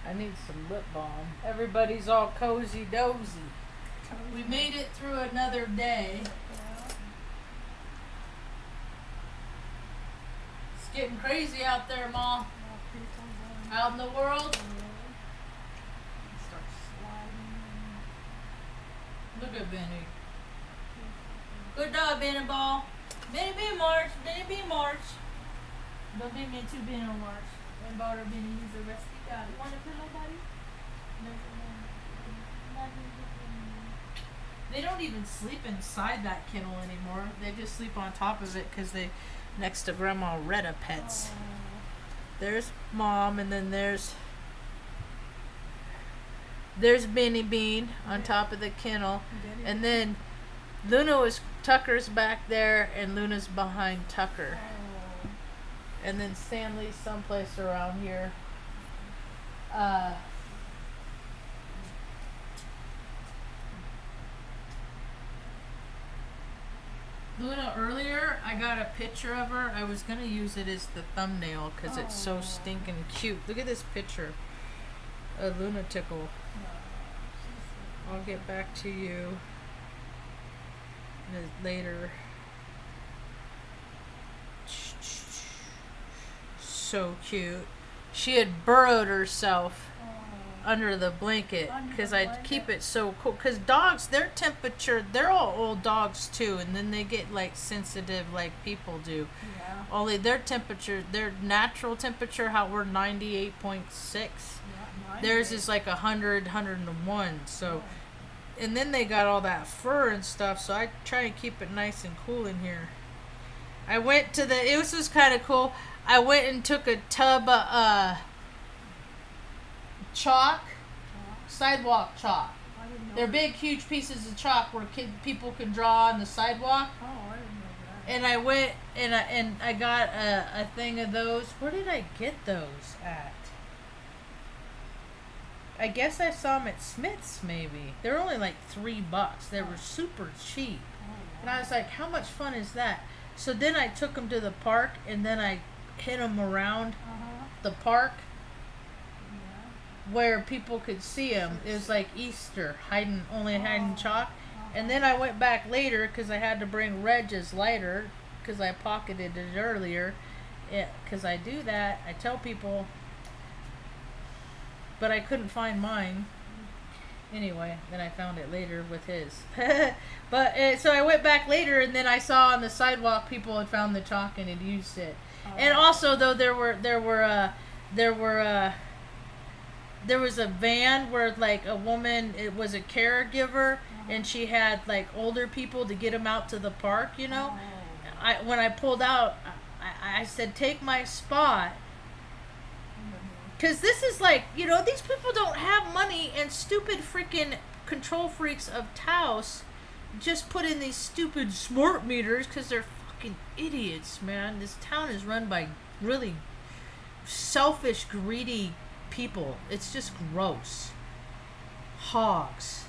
I need some lip balm. Everybody's all cozy dozy. We made it through another day. It's getting crazy out there, Ma. Out in the world. Start sliding. Look at Benny. Good dog, Benny Ball. Benny B. Marge. Benny B. Marge. Don't be me too, Benny Marge. And Barter Benny, he's a rescue guy. You want a pillow, buddy? No. They don't even sleep inside that kennel anymore. They just sleep on top of it because they next to Grandma Retta Pets. There's Mom, and then there's Benny Bean on top of the kennel, and then Luna was Tucker's back there, and Luna's behind Tucker, and then Stanley's someplace around here. Luna, earlier I got a picture of her. I was gonna use it as the thumbnail because it's so stinking cute. Look at this picture. A Luna tickle. I'll get back to you later. So cute. She had burrowed herself under the blanket because I keep it so cool. Because dogs, their temperature, they're all old dogs too, and then they get like sensitive like people do. Yeah. Only their temperature, their natural temperature, how we're 98.6. Yeah, Theirs is like 100, 101. So, and then they got all that fur and stuff. So I try and keep it nice and cool in here. I went to it was just kind of cool. I went and took a tub of chalk, sidewalk chalk. They're big, huge pieces of chalk where people can draw on the sidewalk. Oh, I didn't know that. And I went and I got a thing of those. Where did I get those at? I guess I saw them at Smith's maybe. They were only like $3. They were super cheap. And I was like, how much fun is that? So then I took them to the park and then I hit them around the park where people could see them. It was like Easter, hiding chalk. And then I went back later because I had to bring Reg's lighter because I pocketed it earlier. Because I do that. I tell people, but I couldn't find mine. Anyway, then I found it later with his. But so I went back later, and then I saw on the sidewalk people had found the chalk and had used it. And also, though, there was a van where like a woman, it was a caregiver, and she had like older people to get them out to the park. You know, when I pulled out, I said, "Take my spot." Because this is like, you know, these people don't have money, and stupid freaking control freaks of Taos just put in these stupid smart meters because they're fucking idiots, man. This town is run by really selfish, greedy people. It's just gross. Hogs.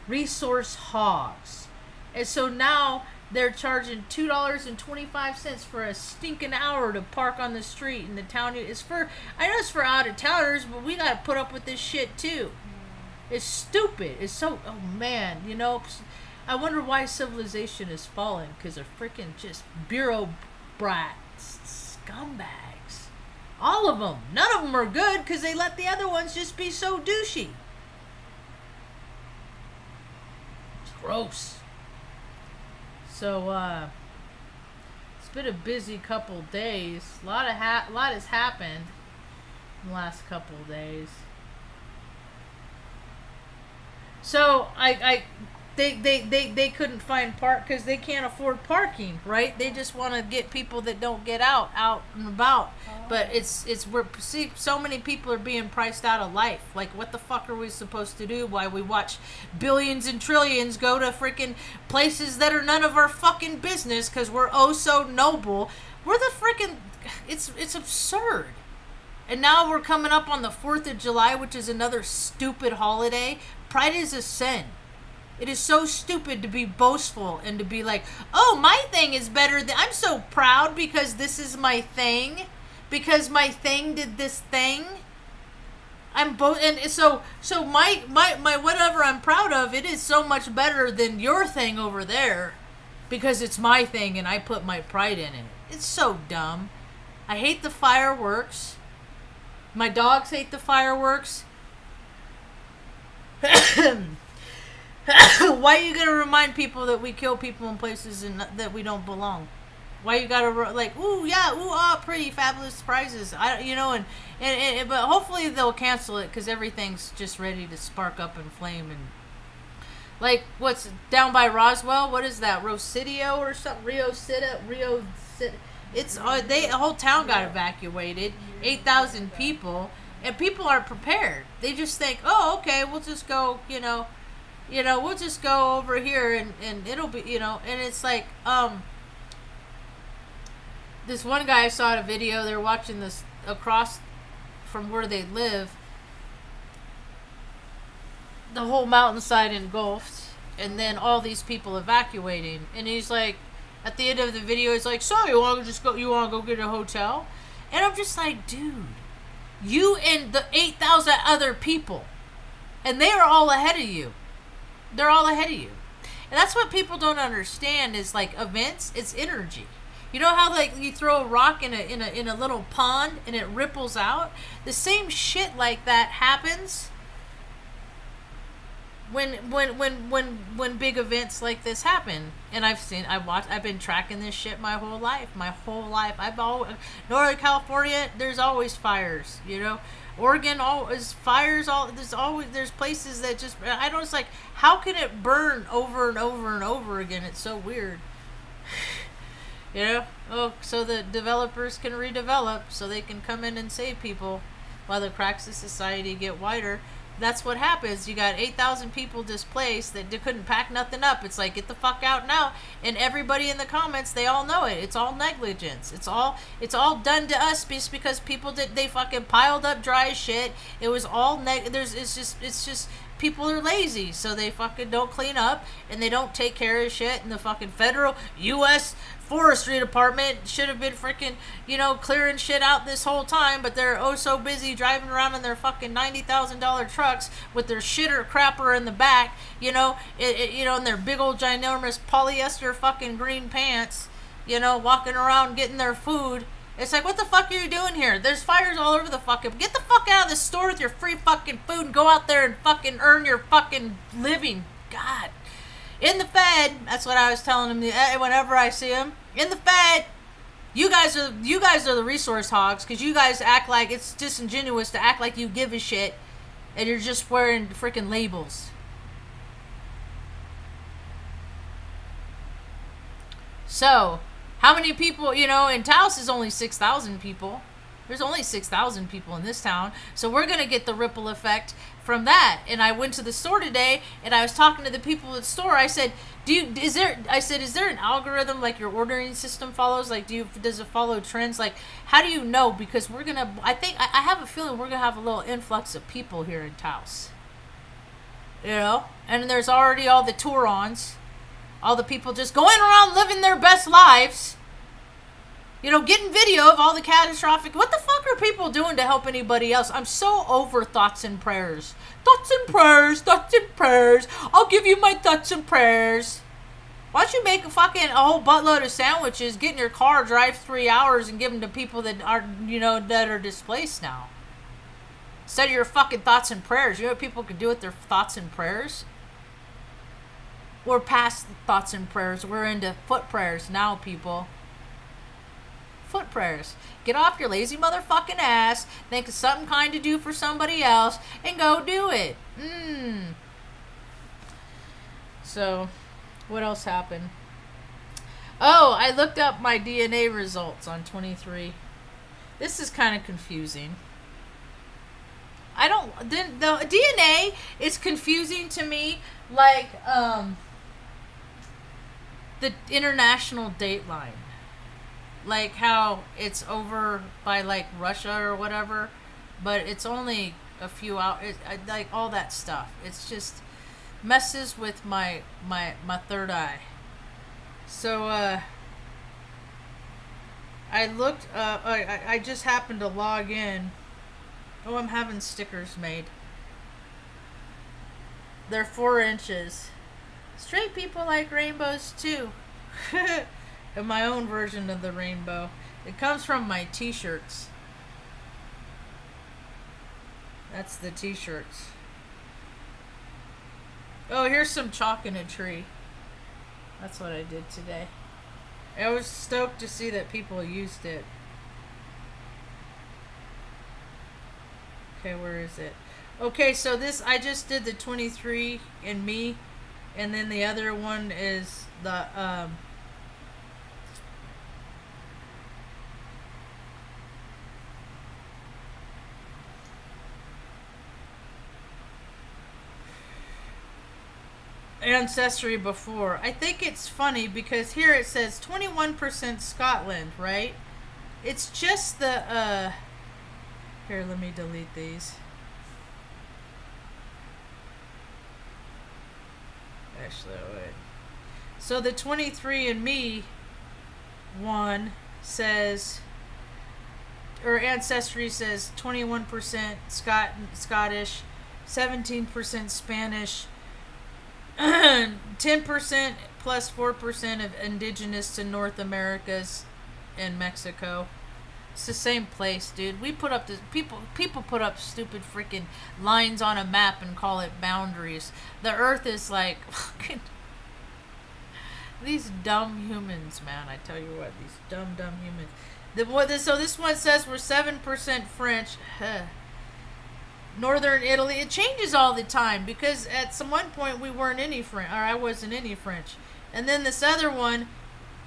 Resource hogs. And so now they're charging $2.25 for a stinking hour to park on the street in the town. I know it's for out of towners, but we gotta put up with this shit too. It's stupid. It's so, oh man, you know, I wonder why civilization is falling, because they're freaking just bureaucrats, scumbags. All of them. None of them are good because they let the other ones just be so douchey. It's gross. So, it's been a busy couple days. A lot has happened in the last couple days. So, they couldn't find park because they can't afford parking, right? They just want to get people that don't get out and about. But so many people are being priced out of life. Like, what the fuck are we supposed to do while we watch billions and trillions go to freaking places that are none of our fucking business because we're oh so noble? We're the freaking, it's absurd. And now we're coming up on the 4th of July, which is another stupid holiday. Pride is a sin. It is so stupid to be boastful and to be like, oh, my thing is better than, I'm so proud because this is my thing. Because my thing did this thing. I'm both, and so my whatever I'm proud of, it is so much better than your thing over there, because it's my thing and I put my pride in it. It's so dumb. I hate the fireworks. My dogs hate the fireworks. Why are you gonna remind people that we kill people in places and that we don't belong? Why you gotta like, ooh yeah, ooh ah, pretty fabulous prizes? But hopefully they'll cancel it because everything's just ready to spark up and flame. And like, what's down by Roswell? What is that? Rosidio or something? Rio City. It's the whole town got evacuated. 8,000 people, and people are prepared. They just think, oh, okay, we'll just go, we'll just go over here and it'll be, and it's like, this one guy, I saw in a video, they're watching this across from where they live, the whole mountainside engulfed, and then all these people evacuating, and he's like, at the end of the video, he's like, so you want to go get a hotel? And I'm just like, dude, you and the 8,000 other people, and they are all ahead of you. They're all ahead of you. And that's what people don't understand is, like, events, it's energy. You know how, like, you throw a rock in a little pond and it ripples out? The same shit like that happens when big events like this happen. And I've been tracking this shit my whole life. Northern California, there's always fires, Oregon, always fires. There's places that just, I don't, it's like, how can it burn over and over and over again? It's so weird. So the developers can redevelop so they can come in and save people while the cracks of society get wider. That's what happens. You got 8,000 people displaced that couldn't pack nothing up. It's like, get the fuck out now. And everybody in the comments, they all know it. It's all negligence. It's all done to us just because people they fucking piled up dry as shit. It was all it's just people are lazy, so they fucking don't clean up and they don't take care of shit. And the fucking federal U.S. Forestry Department should have been freaking, clearing shit out this whole time, but they're oh so busy driving around in their fucking $90,000 trucks with their shitter crapper in the back, in their big old ginormous polyester fucking green pants, walking around getting their food. It's like, what the fuck are you doing here? There's fires all over the fucking... Get the fuck out of the store with your free fucking food and go out there and fucking earn your fucking living. God. In the Fed, that's what I was telling him whenever I see him. In the Fed, you guys are the resource hogs, because you guys act like it's disingenuous to act like you give a shit, and you're just wearing freaking labels. So, how many people, in Taos is only 6,000 people. There's only 6,000 people in this town. So we're going to get the ripple effect from that. And I went to the store today and I was talking to the people at the store. I said, is there an algorithm like your ordering system follows? Like, does it follow trends? Like, how do you know? Because I have a feeling we're going to have a little influx of people here in Taos. And there's already all the Tourons, all the people just going around living their best lives. Getting video of all the catastrophic... What the fuck are people doing to help anybody else? I'm so over thoughts and prayers. Thoughts and prayers. I'll give you my thoughts and prayers. Why don't you make a whole buttload of sandwiches, get in your car, drive 3 hours, and give them to people that are, that are displaced now? Instead of your fucking thoughts and prayers. You know what people can do with their thoughts and prayers? We're past thoughts and prayers. We're into foot prayers now, people. Foot prayers. Get off your lazy motherfucking ass, think of something kind to do for somebody else, and go do it. So, what else happened? Oh, I looked up my DNA results on 23. This is kind of confusing. The DNA is confusing to me, like, the international dateline. Like how it's over by like Russia or whatever, but it's only a few hours. Like all that stuff. It's just messes with my third eye. So I looked. I just happened to log in Oh, I'm having stickers made. They're 4 inches. Straight people like rainbows too. And my own version of the rainbow. It comes from my t-shirts. That's the t-shirts. Oh, here's some chalk in a tree. That's what I did today. I was stoked to see that people used it. Okay, where is it? Okay, so this, I just did the 23 and me, and then the other one is the ancestry before. I think it's funny because here it says 21% Scotland, right? It's just the here, let me delete these. Actually, wait. So the 23andMe one says, or ancestry says 21% Scottish, 17% Spanish, 10% plus 4% of indigenous to North Americas and Mexico. It's the same place, dude. We put up this people put up stupid freaking lines on a map and call it boundaries. The earth is like fucking these dumb humans, man. I tell you what, these dumb humans. So this one says we're 7% French. Northern Italy. It changes all the time because at some one point we weren't any French, or I wasn't any French. And then this other one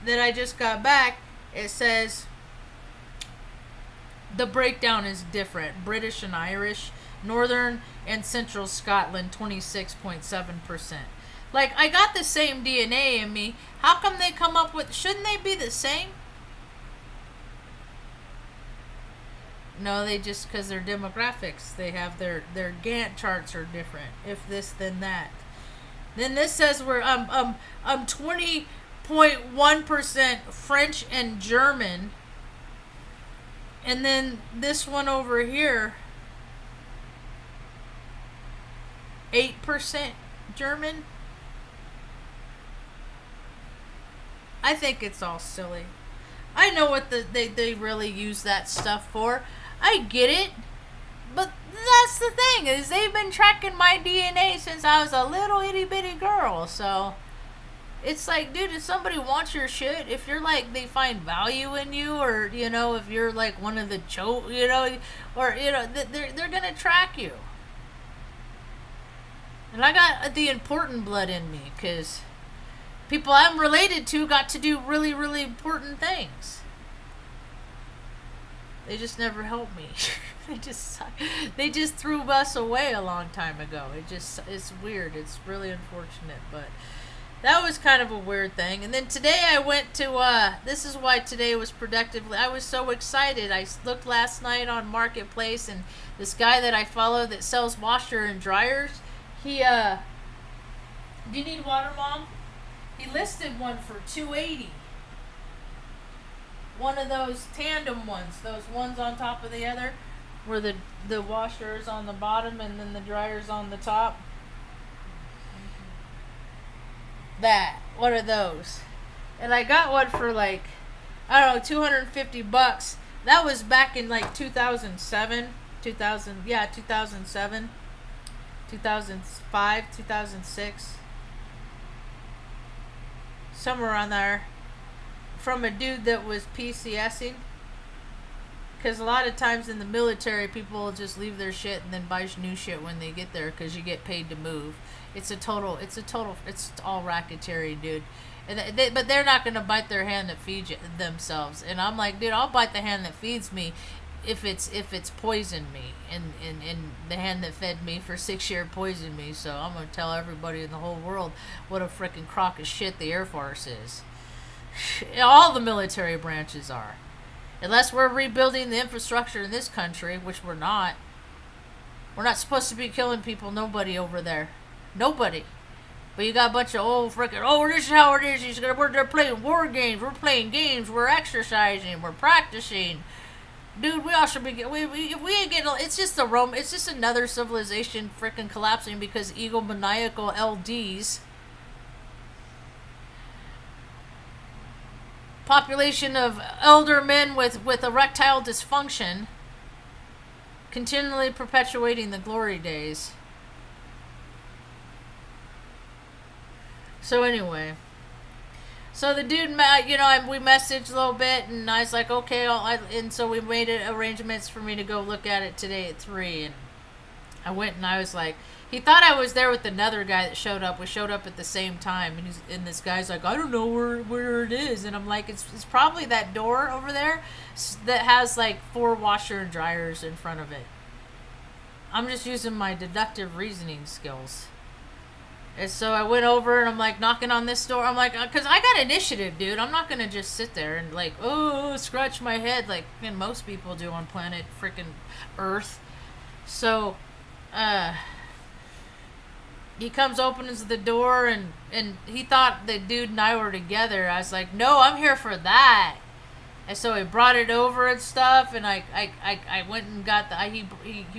that I just got back, it says the breakdown is different. British and Irish, Northern and Central Scotland, 26.7%. Like, I got the same DNA in me. How come they come up with, shouldn't they be the same? No, they just, because their demographics, they have their Gantt charts are different. If this, then that. Then this says we're 20.1% French and German. And then this one over here, 8% German. I think it's all silly. I know what they really use that stuff for. I get it. But that's the thing, is they've been tracking my DNA since I was a little itty bitty girl. So it's like, dude, if somebody wants your shit, if you're like, they find value in you, or, you know, if you're like one of the you know, or, you know, they're gonna track you. And I got the important blood in me, because people I'm related to got to do really, really important things. They just never helped me. They just threw us away a long time ago. It's weird. It's really unfortunate, but that was kind of a weird thing. And then today I went to, this is why today was productive. I was so excited. I looked last night on Marketplace, and this guy that I follow that sells washer and dryers, he, do you need water, Mom? He listed one for $280. One of those tandem ones, those ones on top of the other, where the washer is on the bottom and then the dryer's on the top. That. What are those? And I got one for like, I don't know, $250. That was back in like 2007, 2007, 2005, 2006. Somewhere around there. From a dude that was PCSing. Because a lot of times in the military, people just leave their shit and then buy new shit when they get there, because you get paid to move. It's all racketeering, dude. And but they're not going to bite their hand that feeds themselves. And I'm like, dude, I'll bite the hand that feeds me if it's poisoned me. And the hand that fed me for 6 years poisoned me. So I'm going to tell everybody in the whole world what a freaking crock of shit the Air Force is. All the military branches are. Unless we're rebuilding the infrastructure in this country, which we're not. We're not supposed to be killing people. Nobody over there. Nobody. But you got a bunch of old freaking, oh, this is how it is. They're playing war games. We're playing games. We're exercising. We're practicing. Dude, we all should be. If we ain't getting, it's just the Rome. It's just another civilization freaking collapsing because egomaniacal LDs. Population of elder men with erectile dysfunction, continually perpetuating the glory days. So anyway. So the dude, we messaged a little bit, and I was like, okay, and so we made arrangements for me to go look at it today at 3, and I went, and I was like, he thought I was there with another guy that showed up. We showed up at the same time, and this guy's like, I don't know where it is, and I'm like, it's probably that door over there that has like 4 washer and dryers in front of it. I'm just using my deductive reasoning skills. And so I went over and I'm like knocking on this door. I'm like, because I got initiative, dude. I'm not going to just sit there and like, scratch my head like most people do on planet freaking Earth. So, he comes, opens the door, and he thought the dude and I were together. I was like, no, I'm here for that. And so he brought it over and stuff, and I went and got he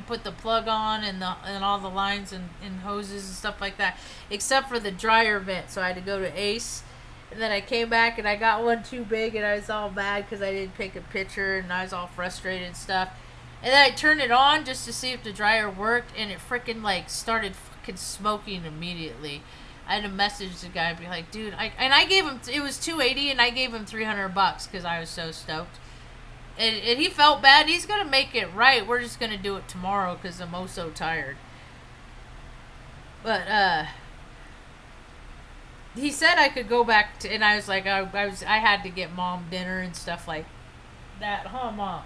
put the plug on and all the lines and hoses and stuff like that, except for the dryer vent. So I had to go to Ace, and then I came back and I got one too big, and I was all mad because I didn't take a picture, and I was all frustrated and stuff. And then I turned it on just to see if the dryer worked, and it freaking like started fucking smoking immediately. I had to message the guy and be like, dude, I gave him, it was $280, and I gave him $300 because I was so stoked. And he felt bad. He's going to make it right. We're just going to do it tomorrow because I'm so tired. But, he said I could go back to, and I was like, I had to get mom dinner and stuff like that. Huh, Mom?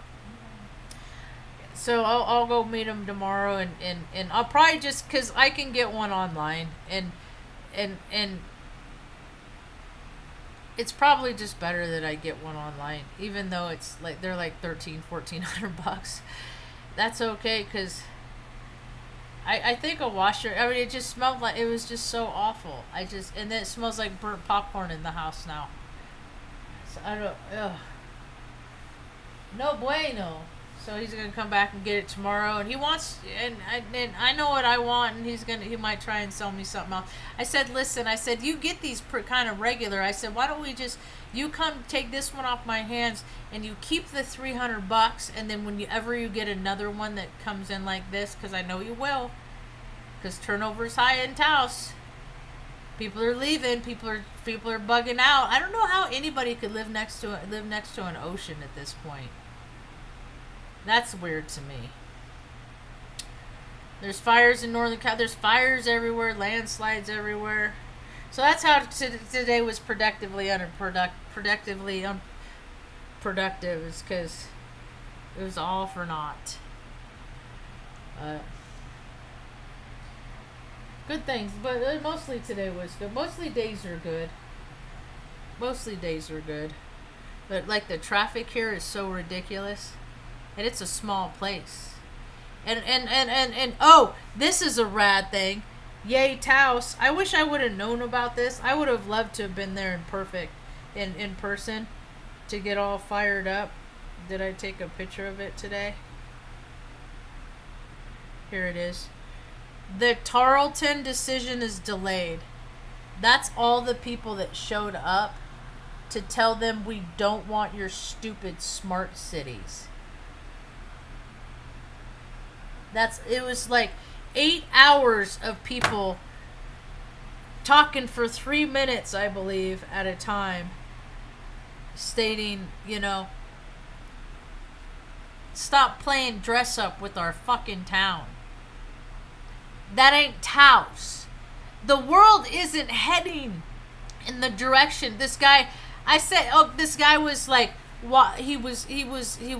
So I'll go meet him tomorrow, and I'll probably just, because I can get one online, and it's probably just better that I get one online, even though it's like they're like $1,400. That's okay, because I think a washer, I mean, it just smelled like, it was just so awful. And then it smells like burnt popcorn in the house now. So I don't, ugh. No bueno. So he's gonna come back and get it tomorrow, and he wants, and I know what I want, and he might try and sell me something else. I said, listen, you get these kind of regular. I said, why don't we just, you come take this one off my hands, and you keep the $300, and then whenever you get another one that comes in like this, because I know you will, because turnover's high in Taos. People are leaving. People are bugging out. I don't know how anybody could live next to an ocean at this point. That's weird to me. There's fires in Northern Cal. There's fires everywhere, landslides everywhere. So that's how today was productive, is because it was all for naught. Good things, but mostly today was good. Mostly days are good. But like the traffic here is so ridiculous. And it's a small place. And oh, this is a rad thing. Yay, Taos. I wish I would have known about this. I would have loved to have been there in person to get all fired up. Did I take a picture of it today? Here it is. The Tarleton decision is delayed. That's all the people that showed up to tell them we don't want your stupid smart cities. It was like 8 hours of people talking for 3 minutes, I believe, at a time, stating, stop playing dress up with our fucking town. That ain't Taos. The world isn't heading in the direction. This guy was like, he was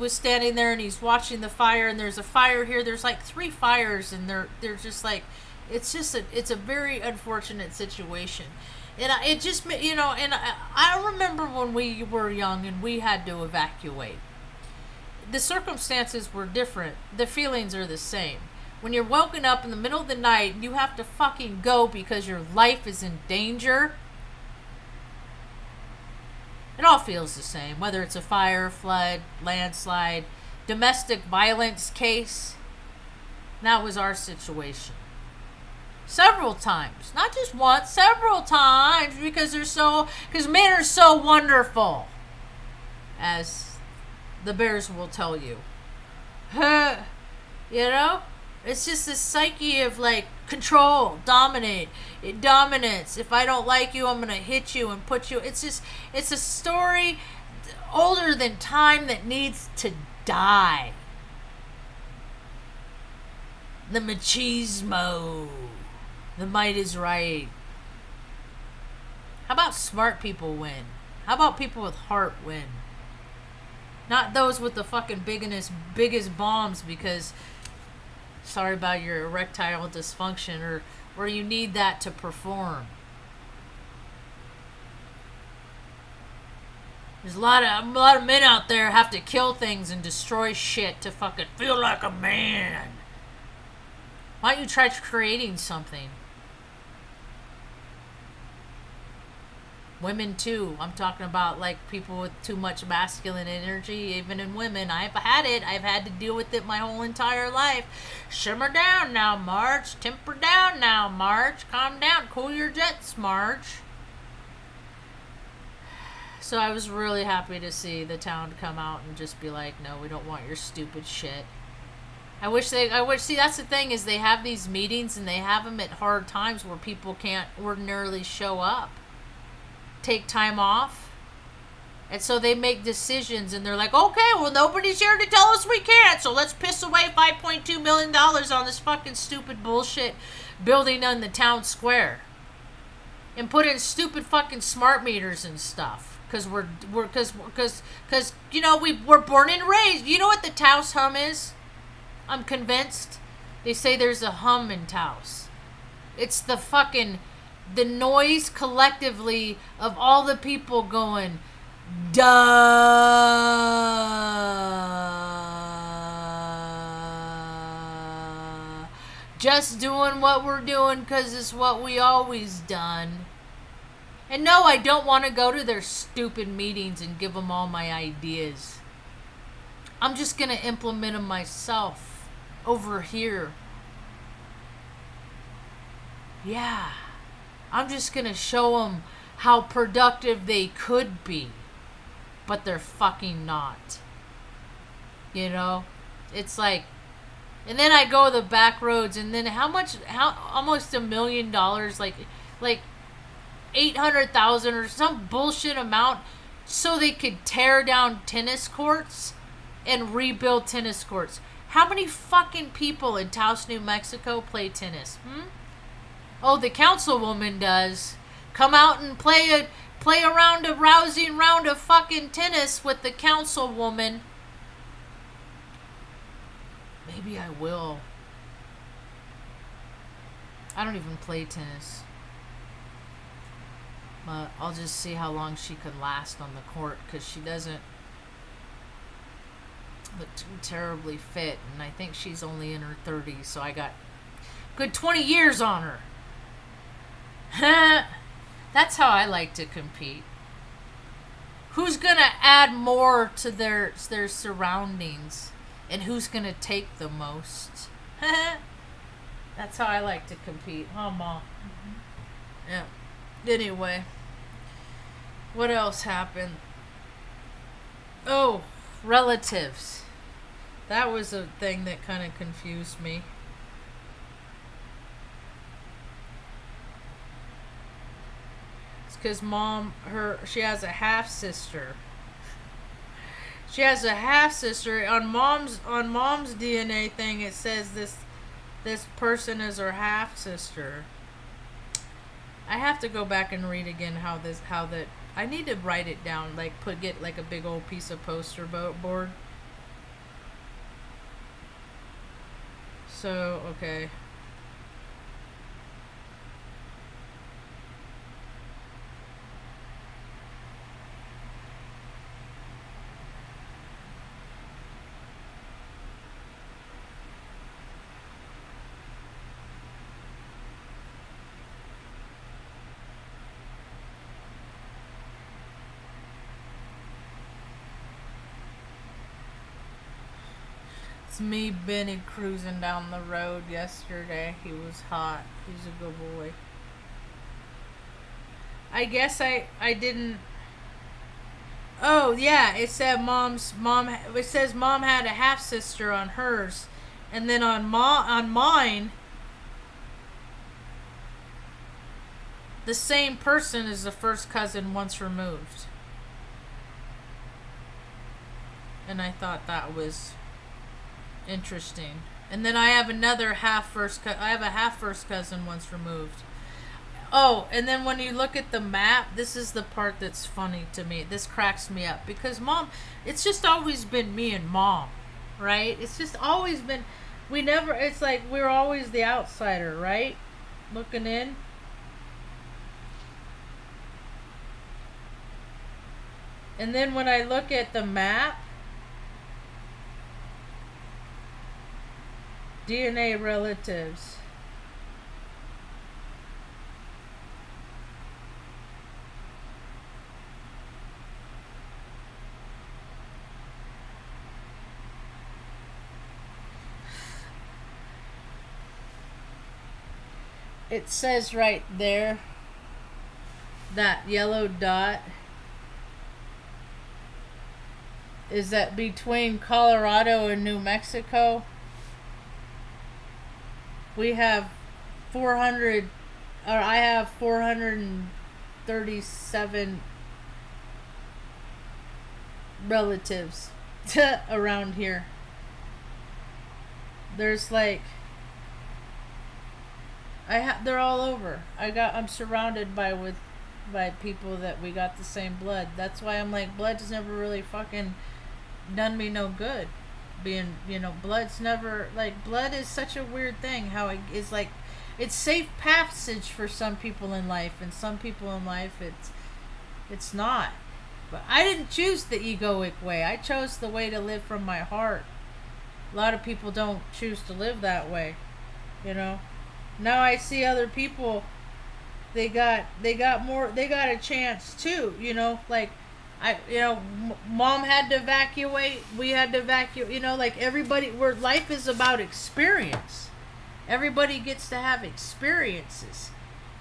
standing there and he's watching the fire, and there's a fire here. There's like 3 fires, and they're just like, it's a very unfortunate situation. And I remember when we were young and we had to evacuate. The circumstances were different. The feelings are the same. When you're woken up in the middle of the night and you have to fucking go because your life is in danger, it all feels the same, whether it's a fire, flood, landslide, domestic violence case. That was our situation. Several times. Not just once, several times, because men are so wonderful. As the bears will tell you. You know? It's just this psyche of like control, dominance. If I don't like you, I'm gonna hit you and put you. It's a story older than time that needs to die. The machismo. The might is right. How about smart people win? How about people with heart win? Not those with the fucking biggest bombs because sorry about your erectile dysfunction or you need that to perform. There's a lot of men out there have to kill things and destroy shit to fucking feel like a man. Why don't you try creating something? Women too. I'm talking about like people with too much masculine energy, even in women. I've had it. I've had to deal with it my whole entire life. Simmer down now, Marge. Temper down now, Marge. Calm down. Cool your jets, Marge. So I was really happy to see the town come out and just be like, no, we don't want your stupid shit. See, that's the thing is they have these meetings and they have them at hard times where people can't ordinarily show up. Take time off. And so they make decisions and they're like, okay, well, nobody's here to tell us we can't, so let's piss away $5.2 million on this fucking stupid bullshit building on the town square. And put in stupid fucking smart meters and stuff. Because you know, we're born and raised. You know what the Taos hum is? I'm convinced. They say there's a hum in Taos. It's the noise collectively of all the people going, duh. Just doing what we're doing because it's what we always done. And no, I don't want to go to their stupid meetings and give them all my ideas. I'm just going to implement them myself over here. Yeah. I'm just going to show them how productive they could be. But they're fucking not. You know? It's like, and then I go the back roads and then almost $1 million, like 800,000 or some bullshit amount so they could tear down tennis courts and rebuild tennis courts. How many fucking people in Taos, New Mexico play tennis? Oh, the councilwoman does. Come out and play a rousing round of fucking tennis with the councilwoman. Maybe I will. I don't even play tennis. But I'll just see how long she could last on the court because she doesn't look too terribly fit. And I think she's only in her 30s, so I got good 20 years on her. That's how I like to compete. Who's going to add more to their surroundings? And who's going to take the most? That's how I like to compete. Huh, Mom? Mm-hmm. Yeah. Anyway, what else happened? Oh, relatives. That was a thing that kind of confused me. It's because Mom, she has a half sister. She has a half sister. On Mom's DNA thing, it says this person is her half sister. I have to go back and read again how that. I need to write it down, like get like a big old piece of poster board. So, okay. It's me, Benny, cruising down the road yesterday. He was hot. He's a good boy. I guess I didn't. Oh yeah, it said mom's mom. It says mom had a half sister on hers, and then on mine, the same person is the first cousin once removed. And I thought that was interesting. And then I have another I have a half first cousin once removed. Oh, and then when you look at the map, this is the part that's funny to me. This cracks me up because mom, it's just always been me and mom, right? It's just always been, it's like we're always the outsider, right? Looking in. And then when I look at the map, DNA relatives. It says right there, that yellow dot, is that between Colorado and New Mexico. We have 400, or I have 437 relatives around here. There's like, they're all over. I'm surrounded by people that we got the same blood. That's why I'm like, blood's never really fucking done me no good. Being, blood's never, like, blood is such a weird thing, how it is like, it's safe passage for some people in life, and some people in life it's not. But I didn't choose the egoic way. I chose the way to live from my heart. A lot of people don't choose to live that way, Now I see other people, they got a chance too, like, mom had to evacuate, we had to evacuate, like everybody, where life is about experience. Everybody gets to have experiences.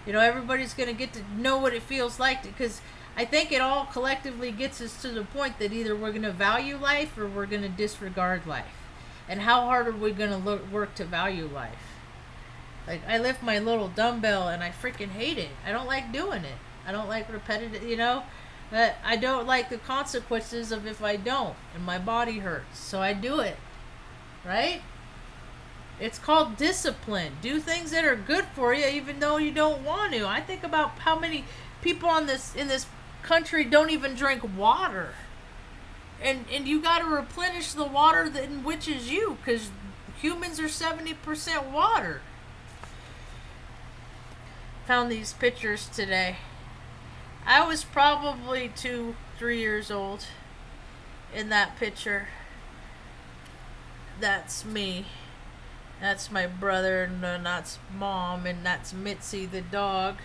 Everybody's going to get to know what it feels like, because I think it all collectively gets us to the point that either we're going to value life or we're going to disregard life. And how hard are we going to work to value life? Like, I lift my little dumbbell and I freaking hate it. I don't like doing it. I don't like repetitive, But I don't like the consequences of if I don't, and my body hurts, so I do it, right? It's called discipline. Do things that are good for you, even though you don't want to. I think about how many people in this country don't even drink water, and you got to replenish the water that enriches you, because humans are 70% water. Found these pictures today. I was probably 2-3 years old in that picture. That's me. That's my brother, and that's mom, and that's Mitzi the dog.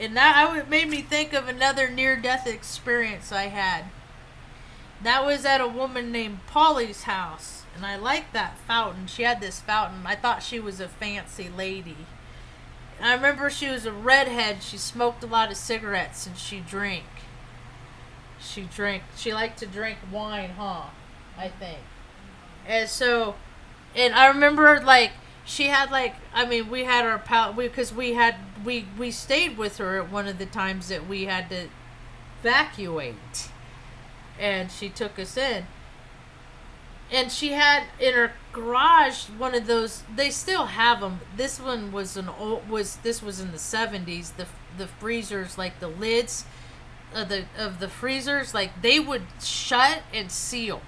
And that made me think of another near-death experience I had. That was at a woman named Polly's house, and I liked that fountain. She had this fountain. I thought she was a fancy lady. I remember she was a redhead. She smoked a lot of cigarettes, and she drank. She liked to drink wine, I think. And so, and I remember, like, she had, like, we had our because we stayed with her at one of the times that we had to evacuate, and she took us in. And she had in her garage one of those. They still have them. This one was this was in the 70s. The freezers, like the lids of the freezers, like they would shut and seal.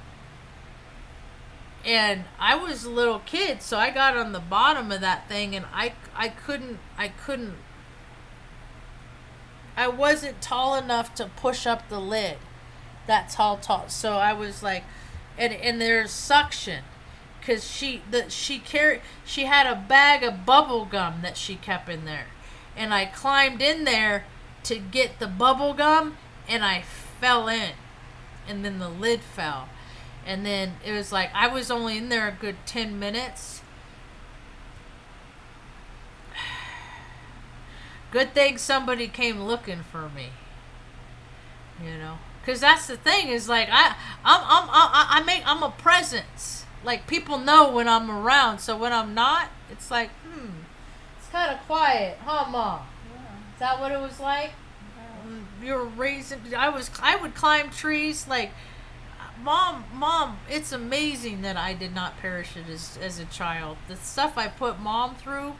And I was a little kid, so I got on the bottom of that thing, and I wasn't tall enough to push up the lid. That's how tall. So I was like. And there's suction, because she had a bag of bubble gum that she kept in there, and I climbed in there to get the bubble gum, and I fell in, and then the lid fell, And then it was like, I was only in there a good 10 minutes. Good thing somebody came looking for me. You know, because that's the thing is like I'm a presence. Like people know when I'm around, so when I'm not, it's like it's kind of quiet, huh, Mom? Yeah. Is that what it was like? You were raising. I would climb trees like. Mom, it's amazing that I did not perish as a child. The stuff I put Mom through,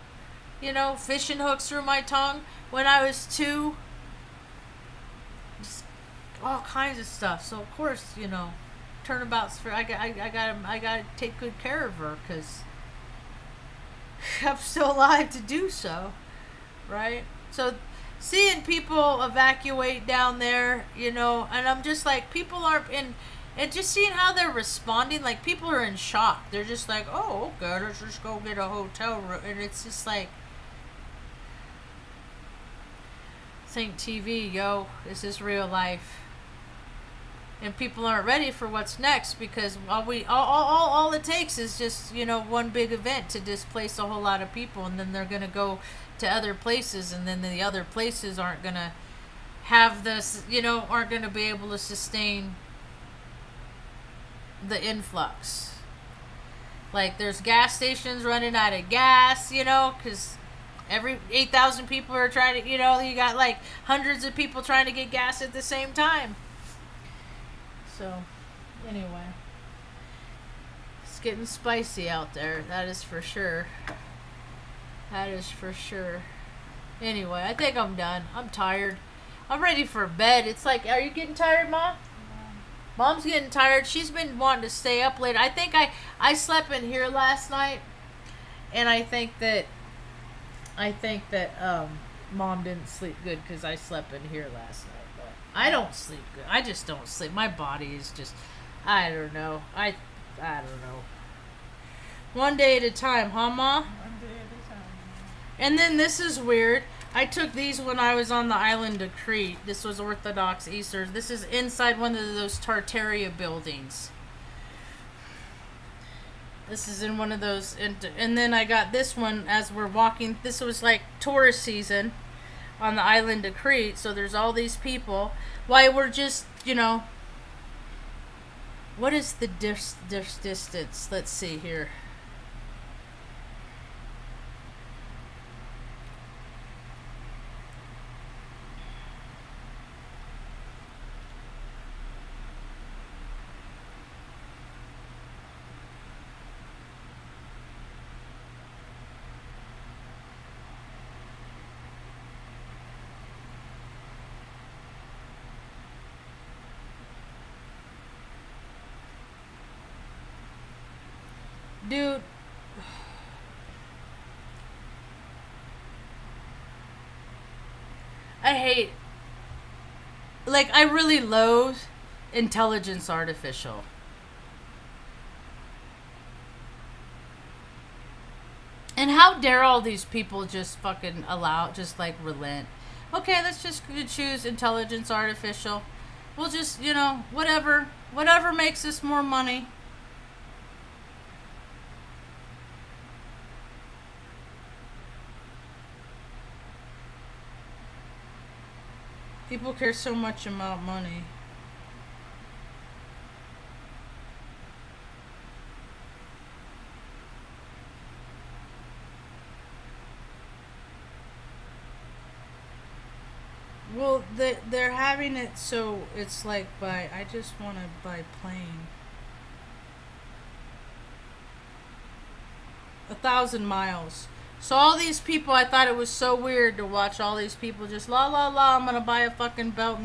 you know, fishing hooks through my tongue when I was 2. Just all kinds of stuff. So of course, you know, turnabouts for I got to take good care of her because I'm still alive to do so, right? So seeing people evacuate down there, you know, and I'm just like, people aren't in. And just seeing how they're responding, like people are in shock. They're just like, oh, okay, let's just go get a hotel room. And it's just like, this ain't TV, yo. This is real life. And people aren't ready for what's next because all it takes is just, you know, one big event to displace a whole lot of people. And then they're going to go to other places. And then the other places aren't going to have this, you know, aren't going to be able to sustain the influx. Like there's gas stations running out of gas, you know, because every 8,000 people are trying to, you know, you got like hundreds of people trying to get gas at the same time. So anyway, it's getting spicy out there, that is for sure. That is for sure. Anyway, I think I'm done. I'm tired. I'm ready for bed. It's like, are you getting tired, Mom? Mom's getting tired. She's been wanting to stay up late. I think I slept in here last night, and I think that Mom didn't sleep good because I slept in here last night. But I don't sleep good. I just don't sleep. My body is just, I don't know. I don't know. One day at a time, huh, Ma? One day at a time. And then this is weird. I took these when I was on the island of Crete. This was Orthodox Easter. This is inside one of those Tartaria buildings. This is in one of those. And then I got this one as we're walking. This was like tourist season on the island of Crete. So there's all these people. Why we're just, you know. What is the distance? Let's see here. Dude, I hate, like, I really loathe intelligence artificial. And how dare all these people just fucking just like relent. Okay, let's just choose intelligence artificial. We'll just, you know, whatever makes us more money. People care so much about money. Well, they're having it so it's like I just want to buy plane. 1,000 miles. So all these people, I thought it was so weird to watch all these people just la la la. I'm gonna buy a fucking belt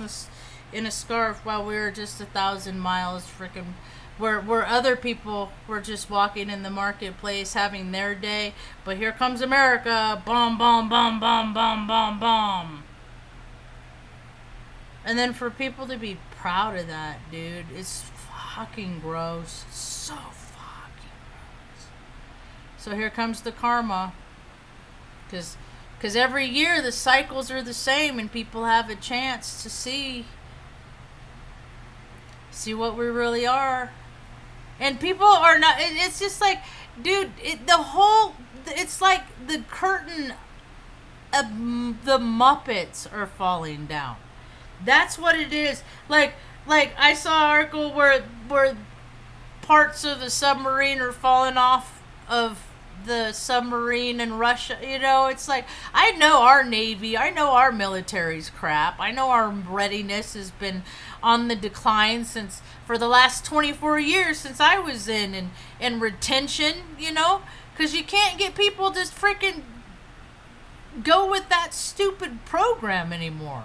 in a scarf while we were just 1,000 miles freaking. Where other people were just walking in the marketplace having their day, but here comes America, bomb, bomb, bomb, bomb, bomb, bomb, bomb. And then for people to be proud of that, dude, it's fucking gross. So fucking gross. So here comes the karma. Because every year the cycles are the same and people have a chance to see what we really are. And people are not. It's just like, dude, it's like the curtain of the Muppets are falling down. That's what it is. Like I saw an article where parts of the submarine are falling off of the submarine in Russia. It's like, I know our Navy, I know our military's crap. I know our readiness has been on the decline since for the last 24 years since I was in retention, because you can't get people to freaking go with that stupid program anymore.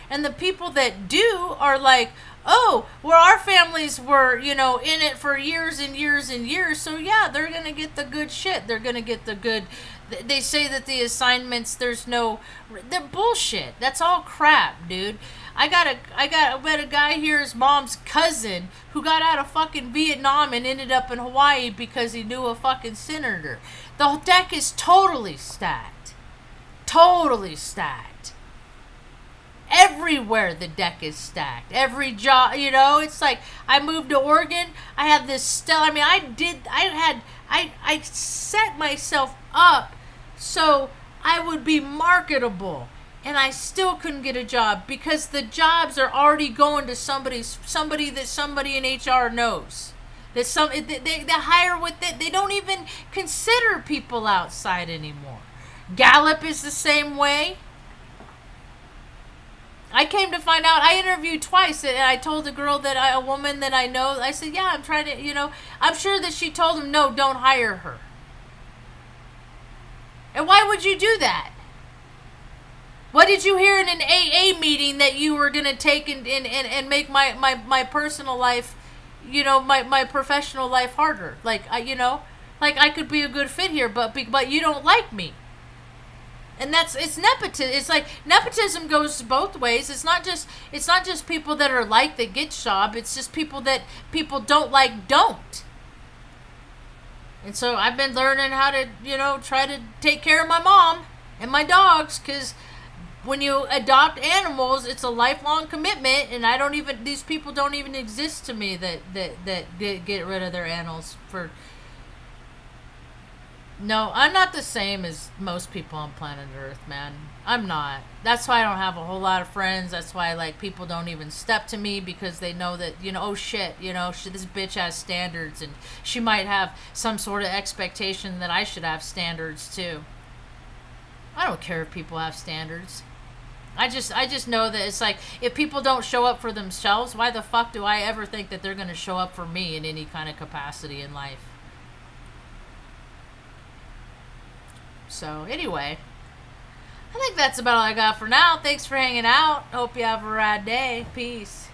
And the people that do are like, oh, well, our families were, in it for years and years and years. So, yeah, they're going to get the good shit. They're going to get the good. They say that the assignments, they're bullshit. That's all crap, dude. I met a guy here, his mom's cousin, who got out of fucking Vietnam and ended up in Hawaii because he knew a fucking senator. The deck is totally stacked. Totally stacked. Everywhere the deck is stacked. Every job, it's like, I moved to Oregon. I had this I set myself up so I would be marketable, and I still couldn't get a job because the jobs are already going to somebody that somebody in HR knows. That they hire with it. They don't even consider people outside anymore. Gallup is the same way. I came to find out, I interviewed twice, and I told a woman that I know, I said, yeah, I'm trying to, I'm sure that she told him, no, don't hire her. And why would you do that? What did you hear in an AA meeting that you were going to take and make my personal life, my professional life harder? Like, like I could be a good fit here, but you don't like me. And it's nepotism. It's like nepotism goes both ways. It's not just people that are like that get job. It's just people that people don't like don't. And so I've been learning how to, try to take care of my mom and my dogs, because when you adopt animals, it's a lifelong commitment, and these people don't even exist to me that get rid of their animals for. No, I'm not the same as most people on planet Earth, man. I'm not. That's why I don't have a whole lot of friends. That's why, people don't even step to me, because they know that, oh shit, this bitch has standards, and she might have some sort of expectation that I should have standards too. I don't care if people have standards. I just know that it's like, if people don't show up for themselves, why the fuck do I ever think that they're going to show up for me in any kind of capacity in life? So, anyway, I think that's about all I got for now. Thanks for hanging out. Hope you have a rad day. Peace.